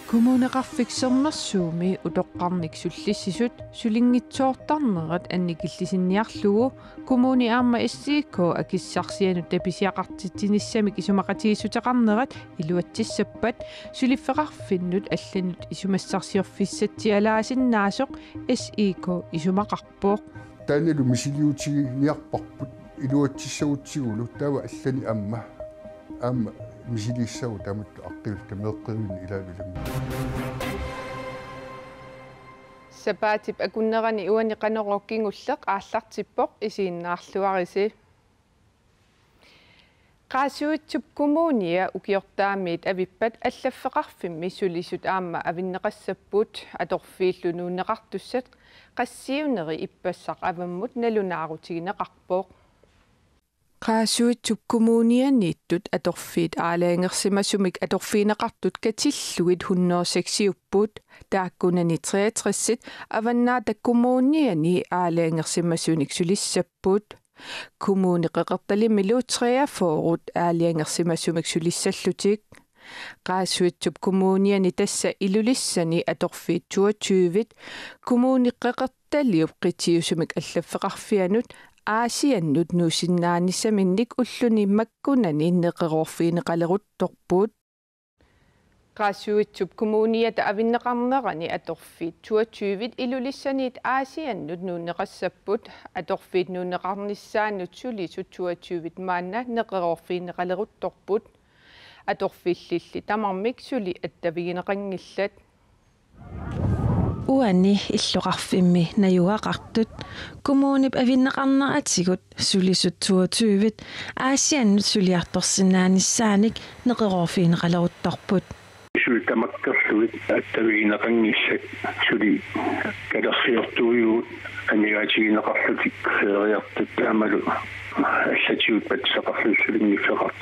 Kommuneqarfiksernersuumi utoqqarnik sullissisut sulingitsoortarnerat annikillisinniarlugu kommuni aamma issiikko akissarsianut tapisiaqartittinissamik isumaqatiissuteqarnerat iluatsissappat suliffeqarfinnut алланут исумассарсиорфиссатсиалаасиннааsoq SIK isumaqarpooq таанилу мисилиутигиниарпарпут илуатсиссагутсигулу таава аллани аама мисилиссагу таматту aqqilut меэққивин илаавилам сапаатип акуннерани уани канерооккингуллеқ ааллартиппоқ исииннаарлуариси qaasuutsup kommunia ukiortaamiit avippat allafeqarfimmi sulisut aamma avinneqassappuut atorfiillunuunneqartussat qassiuneri ippassaq avammut nalunaarutigneqarpooq qaasuutsup kommunianiittut atorfiit aalaangersimasumik atorfiineqartut katilluit 106 taakkunani 63 avannaata kommuniani aalaangersimasunik sulissappuut kommuni qeqertalimmilu 43 aaliangersimasumik sulissallutik qaasuutsup kommuniani tassa ilulissani atorfiit 22 kommuni qeqertaliup qitiusumik allafeqarfianut aasiannut nuusinnaannissaminnik ulluni makkunani neqerorfiineqaleruttorpuut qaasuutsup kommuniata avinneqarnerani atorfiit 22 ilulissaniit aasiannut nuunneqassapput atorfiit nuunneqarnissaannut sulisut 22 maanna neqerorfiineqaleruttorput atorfiillilli tamarmik suli attavigineqangillat uani illuqarfimmi najuaqartut kommunip avinneqarneratigut sulisut 22 aasiannut suliartorsinnaanissaanik neqerorfiineqaleruttorput tamakkerluit attavigineqangillat suli kalersiortuigut anigatigineqarlutik seeriartut taamalu allatigut patsaqarlussulinngifeqart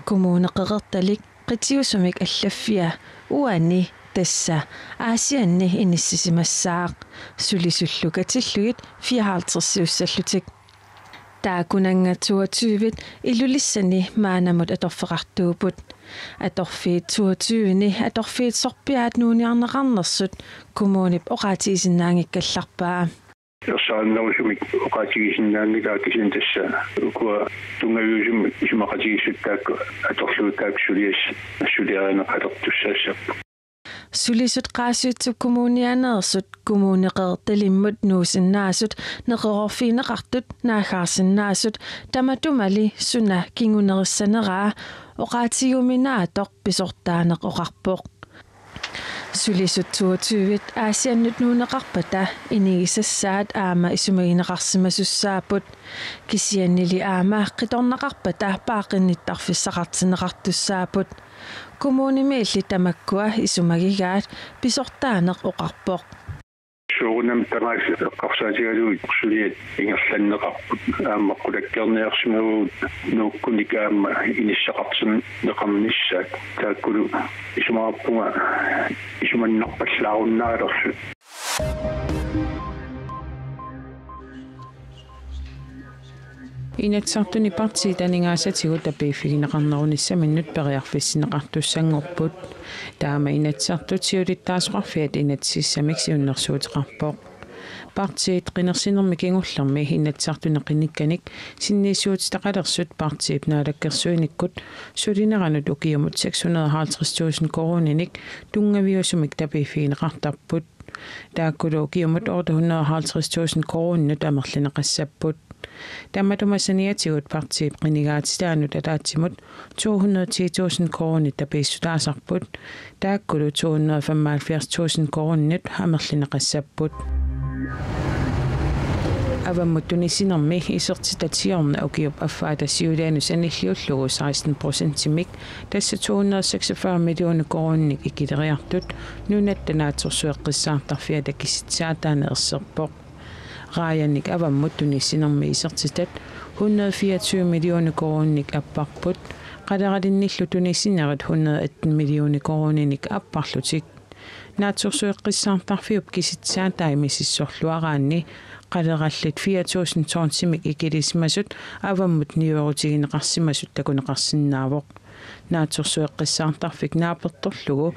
kommuneqeqertalik qitiusumik allaffia uani tassa aasianni inississimassaaq sulisullukatillugit 54 taakunanga 22 ilulissani maanamut atorfeqartuuput atorfiit 22ni atorfiit sorpiaat nuuniarneqarnersut kommunip oqaatiisinnaangikkallarpaa ерсааннерусумик оқаатигисиннаангилаакисин тасса укуа тунгавиусум исумақатигиссуттаакку аторлуутаак сулиас сулиаринеқалертуссаассаппу sulisut qaasuutsuk kommunianeersut kommuneqeertalimmut nuusinnaasut neqerorfiineqartut naagaarsinnaasut tamatumali suna kingunerissaneraa oqaatiguminaatoq pisortaaneq oqarpoq sulisut 22 aasiannut nuuneqarpata inigisassaat aama isumagineqarsimasussaaput kisiannili aama qitorneqarpata paaqinnittарфиссақартинеқартуссаапут kommunimiilli tamakkua isumagigaat pisortaaneq oqarpoq суунам тамаас эққарсаатигалуит сулиат ингерланнеқарпут ааммаққулаккерниарсимагуут нууккуник аама иниссақартин неқарниссаат тааккулу исумаарпунга исуманнарпаллааруннаалерсут Inatsartuni partiitaningaasatigut apiiffigineqarnerunissaminnut periarfissineqartussangorput taama inatsartut siulittaasuqarfiat inatsissamik siunnersuuteqarpoq partiit qinersinermi kingullermi inatsartuneqinikkanik sinniissuutitaqalersut partiip naalakkersuinikkut sulineranut ukiumut 650,000 koruninik tungaviusumik tapiiffigineqartarput taakkulu ukiumut 850,000 korunut amerlineqassapput Tamatumasaniatigut partiip qinigaatitaanut alaatsimut 210,000 korunit tapiissutaasarput taakkulu 275,000 korunit amerlineqassapput avammuttunissinermi isertitatiorna ukiup affaatasiulaanus anilliullugu 16%-imik tassa 246 millioner korunnik ikileriartut nunattanaatsorsueqqissaartarfiata kissitsaataaneerserpoq raajannik avammuttunissinermi isertitat 124 millioner korunnik apparput qaleralinniillutunissinnerit 101 millioner koruninik apparlutik naatsorsueqqissaartarfiup kissitsaataimi sissorluaraanni qalераллит 4000 торнсимик икилисмасут аваммут ниуерутигинеқарсимасут такунеқарсинаавоқ наатсорсуэққиссаартарфик нааперторлугу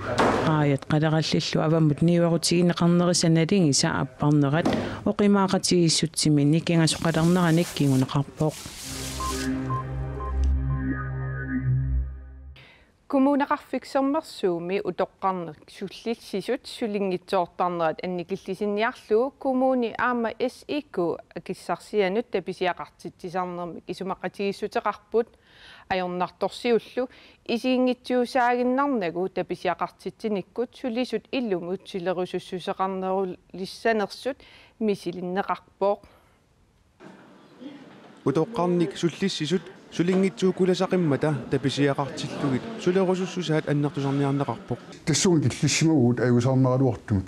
qaayat qalераллиллу аваммут ниуерутигинеқарнерисаналинги сааппарнерат оқимаақатигиссутсиминни кингасоқалернераник кингунеқарпоқ Kommuneqarfiksermersuumi utoqqarner sullissisut sulingitsoortarnerat annikillisinnniarlugu kommuni aama SIK akissarsianut tapisiaqartitsisarnermik isumaqatigissuteqarput ajornartorsiullu isiingitsuusaaginnarnagu tapisiaqartitsinikut sulisut illumut silerusussuseqarnerullissanersut misilinneqarpooq utoqqarnik sullissisut sulingitsuukulasaqimata tapisiaqartillugit sulerusussusaat annertusarniarneqarpoq тассуун киллиссимагуут аюсаарнераluartumik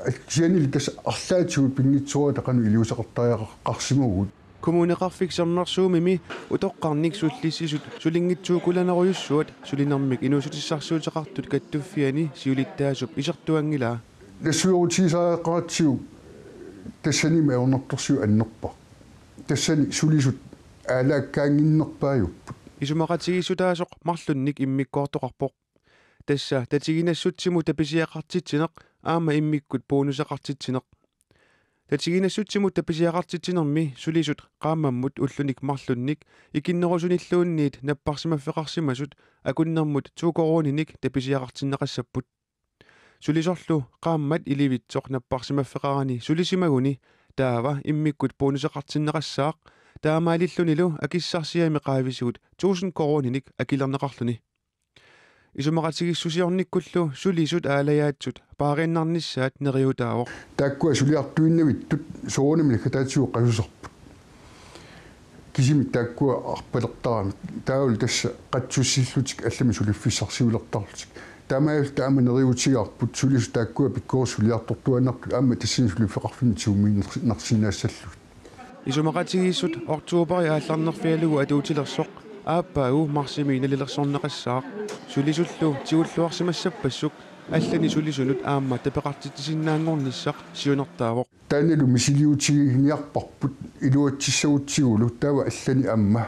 аксианил тас арлаатсуут пингитсуа тақану илиусақартариақарсимагуут kommuneqarfiksernersuumimi utoqqarnik sullissisut sulingitsuukulaneruйuссуат сулинермик инусутиссарсуутеқартут каттуффиани сиулиттаасуп исертуангилаа тассуорутигисааэққаратсиу тассаними аорнарторсиу аннерпа тассани сулисут аалааккаангиннерпааюппут исумақатигиссутаасоқ марлунник иммиккоортоқарпоқ тасса татигинассутсиму таписиақартитсинеқ аама иммиккут бонусеқартитсинеқ татигинассутсиму таписиақартитсинерми сулисут qaammammut уллуник марлунник икиннерусуниллуунниит наппарсимаффеқарсимасут акуннэрмут туукоруниник таписиақартиннеқассаппут сулисорлу qaammat иливитсоқ наппарсимаффеқарани сулисимагуни таава иммиккут бонусеқартиннеқассаақ таамаалиллунилу акиссарсиами qaavisuut 1000 корониник акилернеқарлуни исумақатигиссусиорниккуллу сулисут аалаяатсут паарианнарниссаат нериутаавоқ тааккуа сулиартуиннавиттут соонами хатаатсуу қасусерпут кисими тааккуа арпалертарами таавал тасса қатсуссиллутик аллами сулиффиссарсиулертарлутик таамаал таама нериутигаарпут сулису тааккуа пиккоо сулиартортуаннарту аама тассини сулиффеқарфинитсуумииннарсинаассаллут исумақатигиссут октуупери аалларнерфиалугу атуутилерсоқ ааппаагу марсимииналилерсорнеқассаақ сулисуллу тигуллуарсимассаппассук аллани сулисунут аама тапеқартитсиннаангорниссақ сиунертаавоқ таанилу мисилиутигиниарпарпут илуатсиссагутсигулу таава аллани аама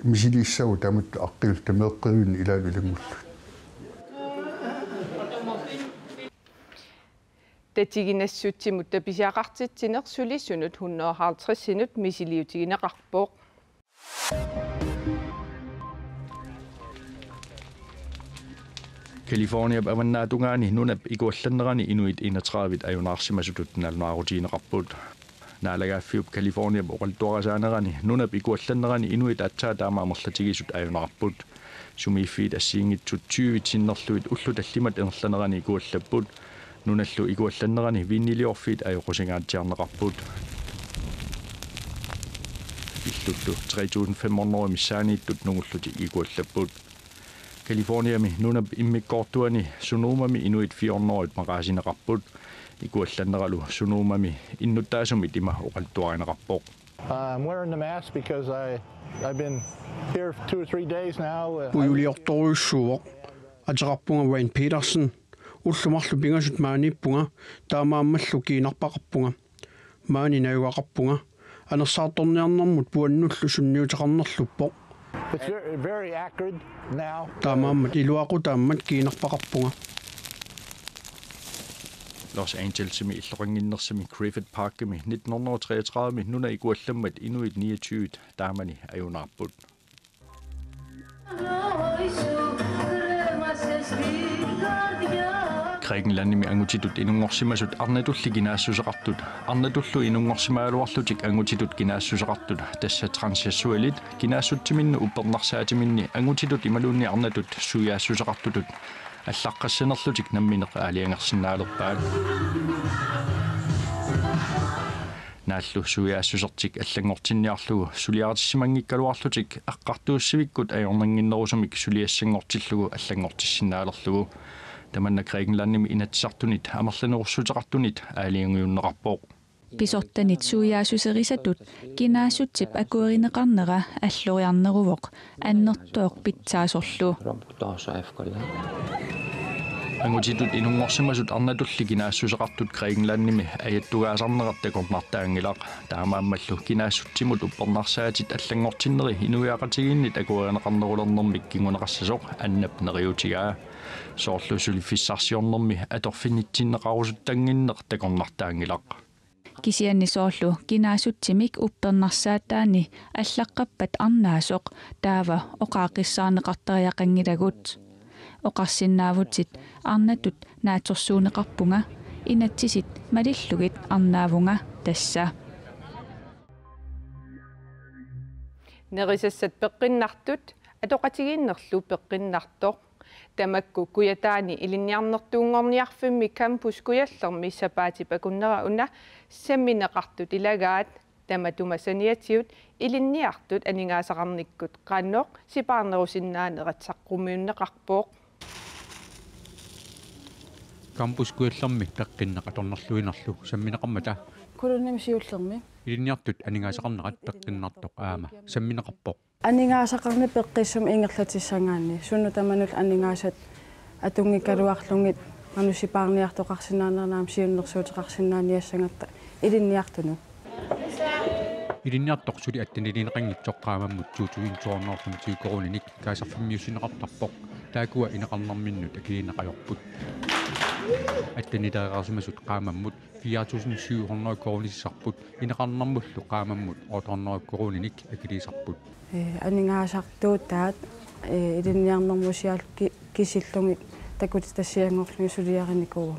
мисилииссагу таамат аққил тамеэққивин илаавилагуллу татигинассутсимут таписиақартитсинер сулиссунут 150 мисилиутигинеқарпооқ California аваннаатунгаани нунап икуалланнерани инуит 31 аюнаарсимасутут налнаарутиинеқарпут наалагааффиуп California оқалтуарасаанерани нунап икуалланнерани инуит атсаа таамаамерлатигисут аюнаарпут сумииффиит ассиингитсут 20 тиннерлуит уллу таллимат энерланерани икуаллаппут нуналлу икуалланнерани виннилиорфиит аюқусингаатсиарнеқарпут иллуллу 3500 миссаанииттут нугуллути икуаллаппут Californiami nunap immikkoortuani sunuumami inuit 400 maqaasineqarput ikuallaneralu sunuumami innuttaasumit ima oqaltuarineqarpoq I'm wearing the mask because I've been here 2 or 3 days now. Ujuliortoruissuuq ateqarpunga Wayne Peterson уллумарлу пингасут мааниппунга таамааммаллу киинарпақарпунга маани наюгақарпунга анерсаарторниарнэрмут пуаннуллу сунниутеқарнерлуппоқ It's very acrid now. таамааммат илуақутааммат киинарпақарпунга Los Angeles-mi иллоқангиннерсами Griffith Park-ми 1933-ми нуна икуалламмат инуит 29 таамани аюнаарпут Grækenlandimi angutitut inuнгорсимасут арнатулли гинаассусеқартут арнатуллу иnuнгорсимаалуарлутик ангутитут гинаассусеқартут тасса трансексуалит гинаассутсиминну уппернарсаатиминни ангутитут ималуунни арнатут суяассусеқартутут аллаққассанерлутик намминеқ аалиангерсинаалерпаат нааллу суяассусертик аллангортинниарлугу сулиаратиссимангиккалуарлутик аққартууссивиккут аёрнангиннерусумик сулиассангортиллугу аллангортиссинаалерлугу таманна Grækenlandimi inatsartunit амерланерусутеқартунит аалиангиуннеқарпооқ писортанит суяасусерисатут кинаассутсип акуеринеқарнера аллориарнерувоқ аннертуоқ питсаасорлу ангутитут инунгорсимасут арнатулли кинаассусеқартут Грекенландними аятtugaasarnerat такорнартаангилақ таамааммаллу кинаассутсимут уппернарсаатит аллангортиннери инуяақатигииннит акурианеқарнерулернэрмик кингунеқассасоқ аннап нериутигаа соорлу сулиффиссарсиорнэрми аторфинитсиннеқарусуттангиннеқ такорнартаангилақ кисианни соорлу кинаассутсимик уппернарсааттаани аллаққаппат арнаасоқ таава оқаақиссаарнеқартариақангилагут оқарсиннаавутит арнатут нааторсуунеқарпунга инатсисит малиллугит арнаавунга тасса нерисассат пеққиннартут атоқатигииннерлу пеққиннартоқ тамакку куятаани илинниарнертуунгорниарфимми кампус куяллерми сапаатипакуннера уна самминеқартут илагаат таматумасаниатиут илинниартут анингаасақарниккут qaannoq сипаарнерусиннаанератсаққумиуннеқарпооқ кампус куяллерми пеққиннеқаторнерлуинерлу самминеқармата кулунними сиуллерми илинниартут анингаасақарнерат пеққиннартоқ аама самминеқарпооқ анингаасақарни пеққиссум ингерлатиссангаанни суну таманул анингаасат атунгикалуарлунгит манусипаарниартоқарсинаанернаам сиуннерсуутеқарсинааниассангатта илинниартуну илинниартоқ сули аттанилинеқангитсоққаамаммут туутуинтуорноорлум тиукоруниник каасарфиммиусинеқартарпоқ таакуа инеқарнэрминнут акилинеқайорпут аттанилеерарсимасут qaamamмут 4700 корнисарпут инеқарнэрмуллу qaamamмут 800 коруниник акилисарпут анингаасартуутаат илинниарнэрмусиал кисиллугит такути тассиангорлуги сулиариникуугу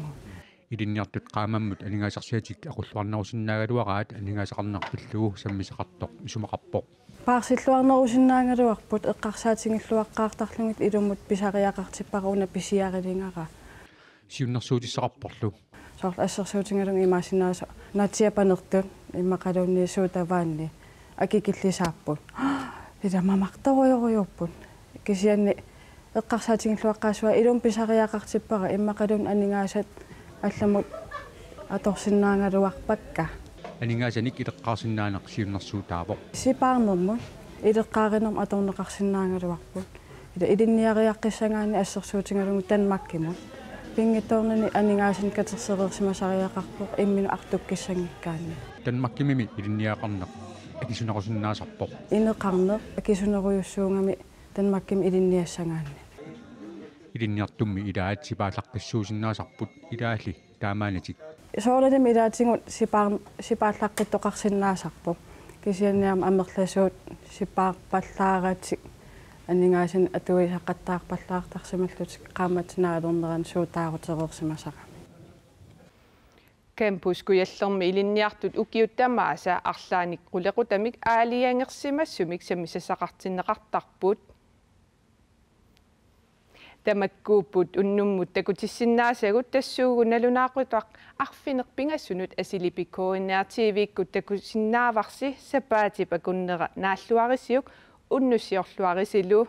илинниартут qaamamмут анингаасарсиатик aqulluarnerusиннаагалуараат анингаасақарнарпиллугу саммисақартоқ исумақарпоқ паарсиллуарнерусиннаагалуарпут эққарсаатингиллуаққаартарлугит илуммут писариақартиппаруна писиарилингаraa сиуннэрсуутиссақарпорлу сорл ассерсуутингалун имаасинааса натиапанертут иммақалуунниисуутаваанни акикиллисааппут ида мамарторуйоруйуппут кисианни эққарсаатингиллуаққаасуа илум писариақартиппара иммақалун анингаасат алламут аторсиннаангалуарпакка анингаасаник илеққарсиннаанеқ сиуннэрсуутаавоқ сипаарнэрмут илеққааринерм аторнеқарсиннаангалуарпут ида илинниариаққиссангаани ассерсуутингалугу танмаккимут пингиторнани анингаасин катерсереерсимасариақарпоқ иммину артуккиссангиккаани танмаккимими илинниаақарнеқ акисунерусиннаасарпоқ инеқарнеқ акисунеруйуссуунгами танмаккими илинниассангаани илинниартумми илаат сипааллаққиссуусиннаасарпут илаалли таамаанатик соолалими илаатингут сипааллаққиттоқарсиннаасарпоқ кисианниама амерласуут сипаарпаллааратик анингаасин атуисаққаттаарпаллаартарсималлут qaamatinaalorneran suutaarutereersimasara campus kuyallermi ilinniartut ukiuttamaasa arlaanik qulequtamik aaliangersimassumik sammisasaqartinneqartarput tamakkuupput unnummut takutissinnaasagут тассуугу налунаақутақ арфинерпингасунут асилипиккоинниартивиккут такусиннааварси сапаатипакуннера нааллуарисиук уннуссиорлуарисилу